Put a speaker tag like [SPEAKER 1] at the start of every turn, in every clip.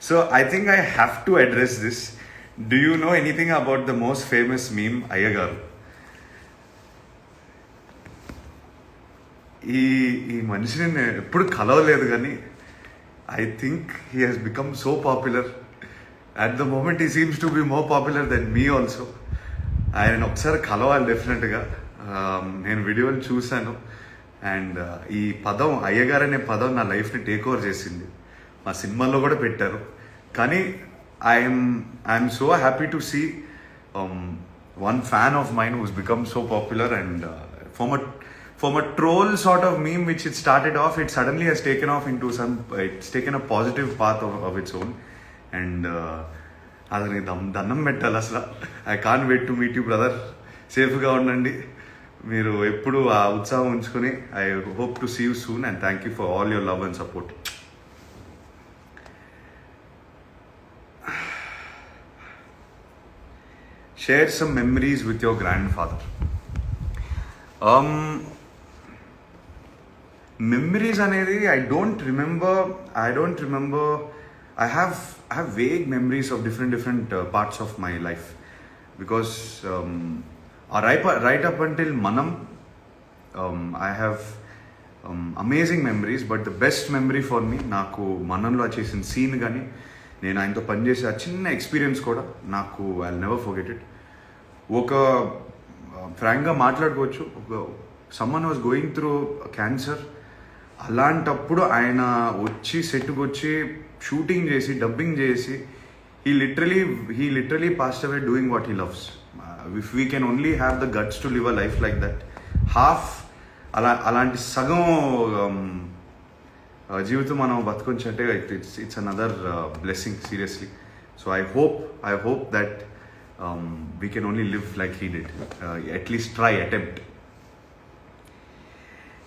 [SPEAKER 1] So I think I have to address this. Do you know anything about the most famous meme, Ayyagaru? ఈ మనిషిని నేను ఎప్పుడు కలవలేదు కానీ I think he has become so popular. At the moment he seems to be more popular than me also. ఆయన ఒకసారి కలవాలి డెఫినెట్గా. నేను వీడియోలు చూశాను అండ్ ఈ పదం అయ్యగారు అనే పదం నా లైఫ్ని టేక్ ఓవర్ చేసింది. మా సినిమాల్లో కూడా పెట్టారు. కానీ I'm so happy to see one fan of mine who's become so popular, and from a troll sort of meme which it started off, it suddenly has taken off into it's taken a positive path of its own. And అదని దండం పెట్టాలి అసలు. I can't wait to meet you brother. సేఫ్గా ఉండండి, మీరు ఎప్పుడు ఆ ఉత్సాహం ఉంచుకొని. I hope to see you soon and thank you for all your love and support. Share some memories with your grandfather. Memories అనేది I don't remember. I have vague memories of different parts of my life because right up until Manam, I have amazing memories, but the best memory for me నాకు మనంలో చేసిన scene కానీ నేను ఆయనతో పనిచేసే ఆ చిన్న experience కూడా నాకు I will never forget it. ఒక ఫ్రాంక్గా మాట్లాడుకోవచ్చు, ఒక someone was going through cancer. అలాంటప్పుడు ఆయన వచ్చి సెట్కి వచ్చి షూటింగ్ చేసి డబ్బింగ్ చేసి he literally passed away doing what he loves. If we can only have the guts to live a life like that, అలాంటి సగం జీవితం మనం బతుకొంచంటే it's another blessing seriously. So I hope that we can only live like he did. At least try, attempt.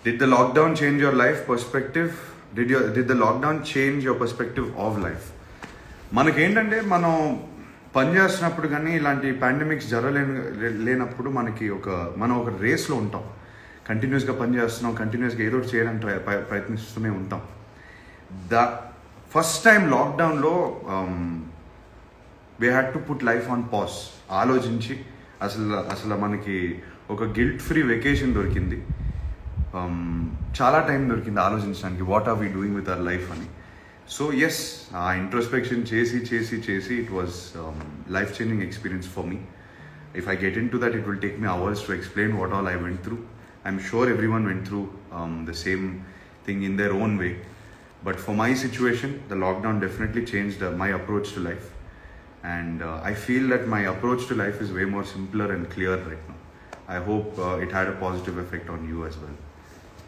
[SPEAKER 1] Did the lockdown change your life perspective? Did the lockdown change your perspective of life? మనకేంటంటే మనం పని చేస్తున్నప్పుడు కానీ ఇలాంటి pandemics లేనప్పుడు మనం ఒక రేస్లో ఉంటాం. కంటిన్యూస్గా పని చేస్తున్నాం, కంటిన్యూస్గా ఏదో చేయడానికి ప్రయత్నిస్తూనే ఉంటాం. ద ఫస్ట్ టైం లాక్డౌన్లో we had to put life on pause. ఆలోచించి అసలు మనకి ఒక గిల్ట్ ఫ్రీ వెకేషన్ దొరికింది. చాలా టైం దొరికింది ఆలోచించడానికి what are we doing with our life అని. సో ఎస్, ఆ ఇంట్రోస్పెక్షన్ చేసి it was life changing experience for me. If I get into that, it will take me hours to explain what all I went through. I'm sure everyone went through the same thing in their own way. But for my situation, the lockdown definitely changed my approach to life. And I feel that my approach to life is way more simpler and clear right now. I hope it had a positive effect on you as well.